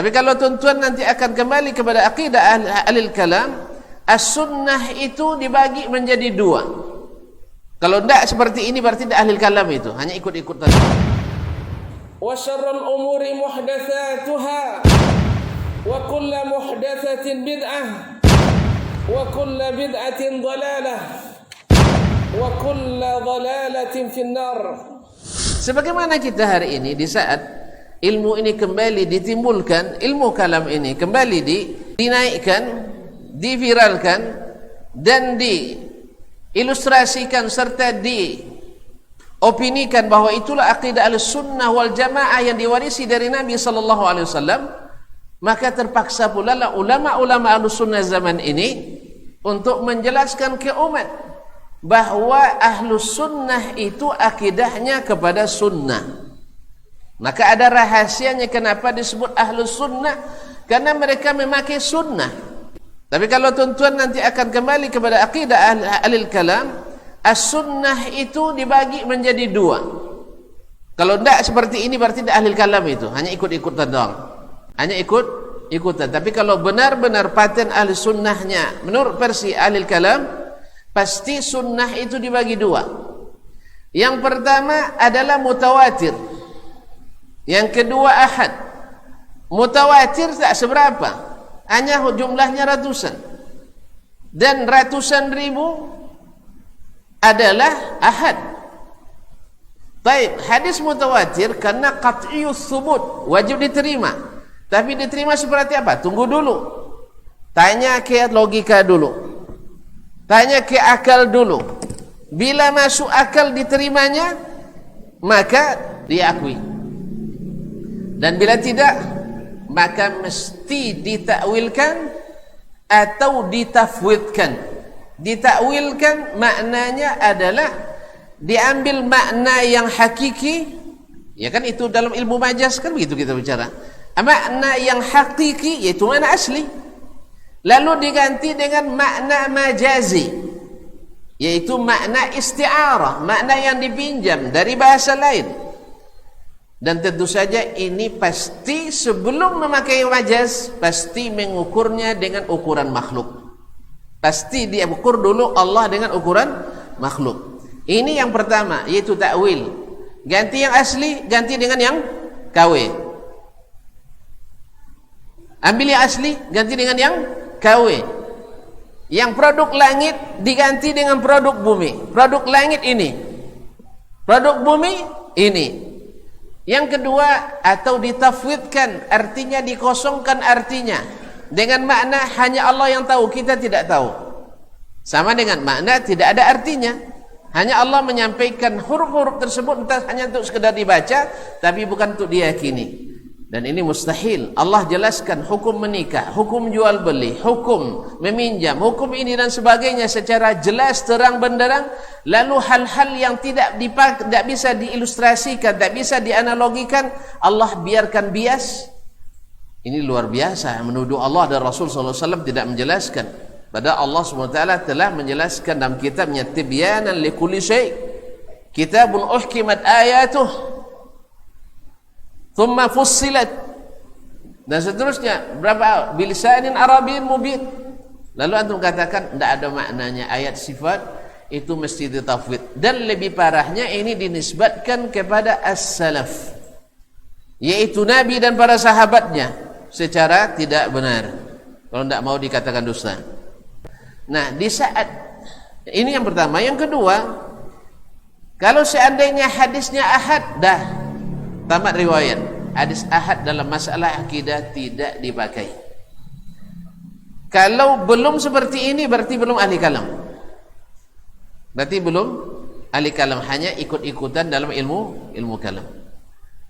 Tapi kalau tuan-tuan nanti akan kembali kepada akidah ahli kalam, as-sunnah itu dibagi menjadi dua. Kalau tidak seperti ini berarti tidak ahli kalam itu, hanya ikut-ikut saja. Wa syarrul umuri muhdatsatuha wa kullu muhdatsatin bid'ah wa kullu bid'atin dhalalah wa kullu dhalalatin finnar. Sebagaimana kita hari ini di saat ilmu ini kembali ditimbulkan, ilmu kalam ini kembali dinaikkan, diviralkan dan diilustrasikan serta diopinikan bahwa itulah akidah Ahlussunnah wal Jamaah yang diwarisi dari Nabi sallallahu alaihi wasallam, maka terpaksa pula lah ulama-ulama Ahlussunnah zaman ini untuk menjelaskan ke umat bahwa Ahlussunnah itu akidahnya kepada sunnah. Maka ada rahasianya kenapa disebut Ahlus Sunnah, karena mereka memakai sunnah. Tapi kalau tuan-tuan nanti akan kembali kepada akidah ahli kalam, as-sunnah itu dibagi menjadi dua. Kalau tidak seperti ini berarti tidak ahli kalam itu, hanya ikut-ikutan doang. Hanya ikut-ikutan. Tapi kalau benar-benar paten ahli sunnahnya menurut versi ahli kalam, pasti sunnah itu dibagi dua. Yang pertama adalah mutawatir, yang kedua ahad. Mutawatir tak seberapa, hanya jumlahnya ratusan, dan ratusan ribu adalah ahad. Baik, hadis mutawatir karena qat'iyus thubut, wajib diterima. Tapi diterima seperti apa? Tunggu dulu, tanya ke logika dulu, tanya ke akal dulu. Bila masuk akal diterimanya, maka diakui. Dan bila tidak, maka mesti ditakwilkan atau ditafwidkan. Ditakwilkan maknanya adalah diambil makna yang hakiki, ya kan, itu dalam ilmu majaz kan begitu kita bicara. Makna yang hakiki yaitu makna asli, lalu diganti dengan makna majazi, yaitu makna isti'arah, makna yang dipinjam dari bahasa lain. Dan tentu saja ini pasti sebelum memakai majaz, pasti mengukurnya dengan ukuran makhluk. Pasti dia ukur dulu Allah dengan ukuran makhluk. Ini yang pertama, yaitu takwil. Ganti yang asli, ganti dengan yang KW. Ambil yang asli, ganti dengan yang KW. Yang produk langit diganti dengan produk bumi. Produk langit ini, produk bumi ini. Yang kedua, atau ditafwidkan, artinya dikosongkan artinya dengan makna hanya Allah yang tahu, kita tidak tahu. Sama dengan makna tidak ada artinya, hanya Allah menyampaikan huruf-huruf tersebut entah hanya untuk sekedar dibaca, tapi bukan untuk diyakini. Dan ini mustahil. Allah jelaskan hukum menikah, hukum jual beli, hukum meminjam, hukum ini dan sebagainya secara jelas terang benderang. Lalu hal-hal yang tidak bisa diilustrasikan, tidak bisa dianalogikan, Allah biarkan bias. Ini luar biasa, menuduh Allah dan Rasul SAW tidak menjelaskan. Padahal Allah SWT telah menjelaskan dalam kitabnya, tibyanan likulli syai', kitabun uhkimat ayatuh thumma fussilat, dan seterusnya, berapa bilisanin arabiyyin mubin. Lalu antum katakan tidak ada maknanya ayat sifat itu mesti ditafwid. Dan lebih parahnya ini dinisbatkan kepada as-salaf, yaitu Nabi dan para sahabatnya, secara tidak benar. Kalau tidak mau dikatakan dusta. Nah, di saat ini yang pertama. Yang kedua, kalau seandainya hadisnya ahad, dah tamat riwayat. Hadis ahad dalam masalah akidah tidak dipakai. Kalau belum seperti ini berarti belum ahli kalam. Berarti belum ahli kalam, hanya ikut-ikutan dalam ilmu kalam.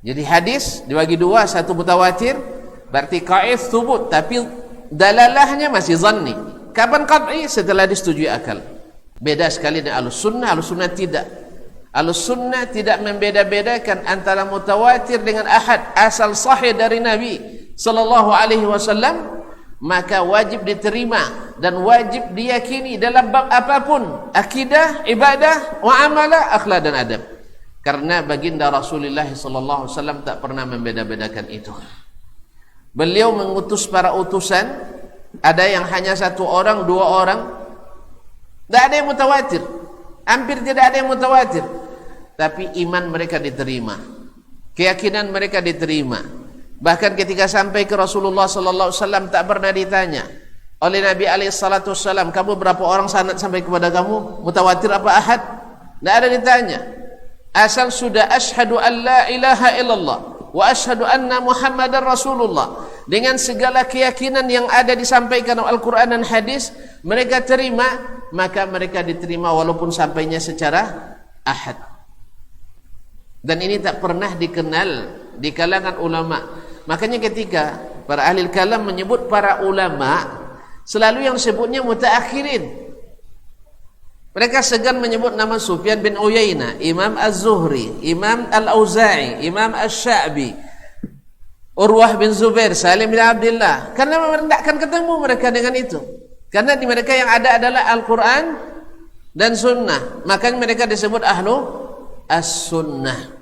Jadi hadis dibagi dua, satu mutawatir berarti qa'id thubut, tapi dalalahnya masih zanni. Kapan qat'i? Setelah disetujui akal. Beda sekali dengan Ahlussunnah. Ahlussunnah tidak. Ahlussunnah tidak membeda-bedakan antara mutawatir dengan ahad, asal sahih dari Nabi sallallahu alaihi wasallam, maka wajib diterima dan wajib diyakini dalam bab apapun, akidah, ibadah, muamalah, akhlak dan adab. Karena baginda Rasulullah sallallahu alaihi wasallam tak pernah membeda-bedakan itu. Beliau mengutus para utusan, ada yang hanya 1 orang, 2 orang. Tidak ada yang mutawatir, hampir tidak ada yang mutawatir. Tapi iman mereka diterima, keyakinan mereka diterima. Bahkan ketika sampai ke Rasulullah sallallahu alaihi wasallam tak pernah ditanya oleh Nabi alaihi salatu wasallam, kamu berapa orang sanad sampai kepada kamu? Mutawatir apa ahad? Tidak ada ditanya. Asal sudah asyhadu an la ilaha illallah wa asyhadu anna Muhammadar Rasulullah, dengan segala keyakinan yang ada disampaikan oleh Al-Quran dan hadis, mereka terima, maka mereka diterima walaupun sampainya secara ahad. Dan ini tak pernah dikenal di kalangan ulama. Makanya ketika para ahli kalam menyebut para ulama, selalu yang sebutnya mutaakhirin. Mereka segan menyebut nama Sufyan bin Uyainah, Imam Az-Zuhri, Imam Al-Auza'i, Imam Asy-Sya'bi, Urwah bin Zubair, Salim bin Abdullah. Karena mereka tidak akan ketemu mereka dengan itu. Karena di mereka yang ada adalah Al-Quran dan Sunnah. Makanya mereka disebut ahlu as-sunnah.